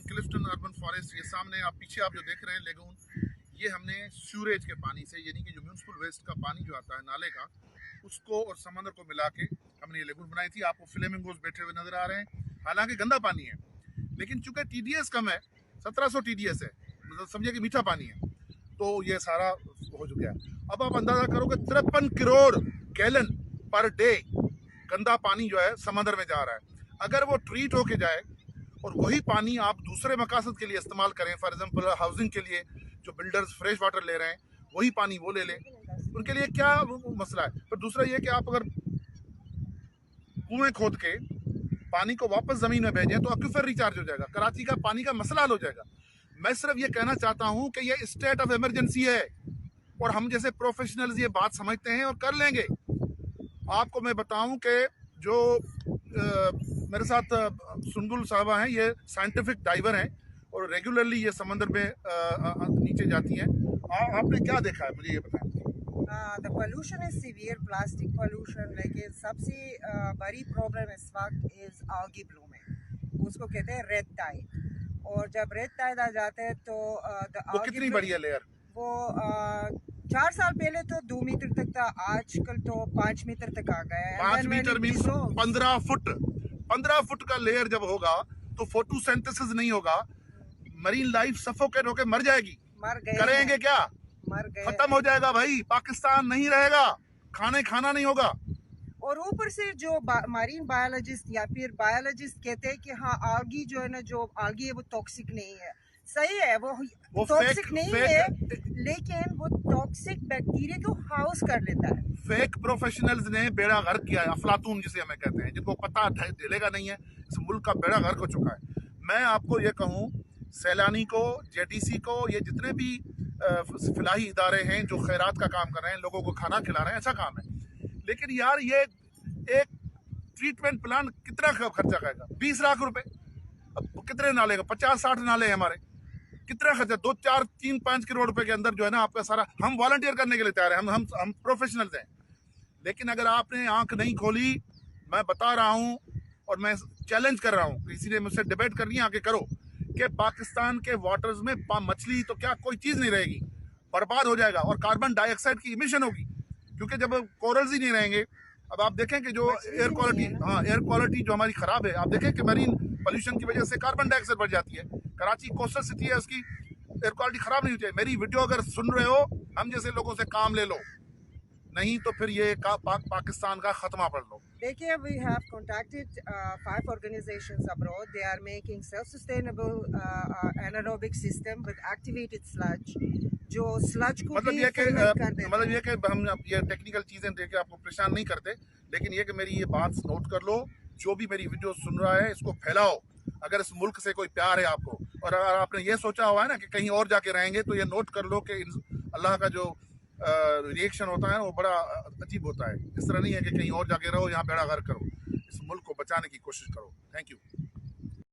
Clifton urban forest, ये सामने आप पीछे आप जो देख रहे हैं लेगून, ये हमने सीवरेज के पानी से, यानी कि जो म्यूनसिपल वेस्ट का पानी जो आता है नाले का, उसको और समंदर को मिला के हमने ये लेगून बनाई थी। आपको फ्लेमिंगोज बैठे हुए नजर आ रहे हैं, हालांकि गंदा पानी है, लेकिन चूंकि TDS कम है, 1700 TDS है, मतलब समझिए कि मीठा पानी है, तो ये सारा हो चुका है। अब आप अंदाजा करोगे 53 करोड़ गैलन पर डे गंदा पानी जो है समंदर में जा रहा है। अगर वो ट्रीट होके जाए और वही पानी आप दूसरे मकासद के लिए इस्तेमाल करें, फॉर एग्जांपल हाउसिंग के लिए, जो बिल्डर्स फ्रेश वाटर ले रहे हैं वही पानी वो ले लें, उनके लिए क्या मसला है। पर दूसरा ये कि आप अगर कुएं खोद के पानी को वापस जमीन में भेजें तो एक्वीफर रिचार्ज हो जाएगा, कराची का पानी का मसला हल हो जाएगा। मैं सिर्फ ये कहना चाहता हूं कि ये स्टेट ऑफ इमरजेंसी है और हम जैसे प्रोफेशनल्स ये बात समझते हैं और कर लेंगे। आपको मैं बताऊं कि जो मेरे साथ सुंदुल साहबा हैं, ये साइंटिफिक डाइवर हैं और रेगुलरली ये समंदर में नीचे जाती हैं। आपने क्या देखा है, मुझे ये बताएं। The pollution is severe, plastic pollution, लेकिन सबसे बड़ी प्रॉब्लम इस वक्त इज algae blooming, उसको कहते हैं रेड टाइड। और जब रेड टाइड आ जाते हैं तो वो कितनी बड़ी है लेयर? वो 4 साल पहले तो 2 मीटर तक था, आजकल तो 5 मीटर तक आ गया है। 5 मीटर मीन 15 फुट। 15 फुट का लेयर जब होगा तो फोटोसिंथेसिस नहीं होगा, मरीन लाइफ सफोकेट होकर मर जाएगी। मर गए करेंगे क्या? मर गए, खत्म हो जाएगा भाई, पाकिस्तान नहीं रहेगा, खाना नहीं होगा। और ऊपर से जो मरीन बायोलॉजिस्ट या फिर बायोलॉजिस्ट कहते हैं कि हाँ आल्गी जो है ना, जो आल्गी है वो टॉक्सिक नहीं है। सही है, वो टॉक्सिक नहीं है, लेकिन वो टॉक्सिक बैक्टीरिया को हाउस कर लेता है। फेक प्रोफेशनल्स ने बेड़ा गर्क किया है, अफलातून जिसे हमें कहते हैं, जिनको पता चलेगा नहीं है, इस मुल्क का बेड़ा गर्क हो चुका है। मैं आपको ये कहूँ, सैलानी को, JDC को, ये जितने भी फलाही इदारे हैं जो खैरात का काम कर रहे हैं, लोगों को खाना खिला रहे हैं, अच्छा काम है, लेकिन यार ये एक ट्रीटमेंट प्लान कितना खर्चा करेगा? 20 लाख रुपए। अब कितने नाले का, 50-60 नाले हैं हमारे, कितना खर्चा? 2, 4, 3, 5 करोड़ रुपए के अंदर जो है ना आपका सारा, हम वॉलंटियर करने के लिए तैयार हैं, हम प्रोफेशनल्स हैं, लेकिन अगर आपने आंख नहीं खोली, मैं बता रहा हूं और मैं चैलेंज कर रहा हूं, किसी ने मुझसे डिबेट करनी है आके करो, कि पाकिस्तान के वाटर्स में मछली तो क्या कोई चीज नहीं रहेगी, बर्बाद हो जाएगा और कार्बन डाइऑक्साइड की इमिशन होगी, क्योंकि जब कोरल्स ही नहीं रहेंगे। अब आप देखें कि जो एयर क्वालिटी जो हमारी खराब है, आप देखें कि मरीन पोल्यूशन की वजह से कार्बन डाइऑक्साइड बढ़ जाती है। कराची कोस्टल सिटी है, उसकी एयर क्वालिटी खराब नहीं होती है। मेरी वीडियो अगर सुन रहे हो, हम जैसे लोगों से काम ले लो, नहीं तो फिर ये पाकिस्तान का खत्मा पढ़ लो। देखिए, we have contacted 5 organizations abroad. They are making self-sustainable anaerobic system with activated sludge, जो sludge को मतलब भी ये कि हम ये टेक्निकल चीजें देके आपको परेशान नहीं करते, लेकिन ये कि मेरी ये बात नोट कर लो, जो भी मेरी वीडियो सुन रहा है इसको फैलाओ। अगर इस मुल्क से कोई प्यार है आपको, और अगर आपने ये सोचा हुआ है ना कि कहीं और जाके रहेंगे, तो ये नोट कर लो कि अल्लाह का जो रिएक्शन होता है वो बड़ा अजीब होता है। इस तरह नहीं है कि कहीं और जाके रहो, यहाँ बेड़ा गर्क करो, इस मुल्क को बचाने की कोशिश करो। Thank you.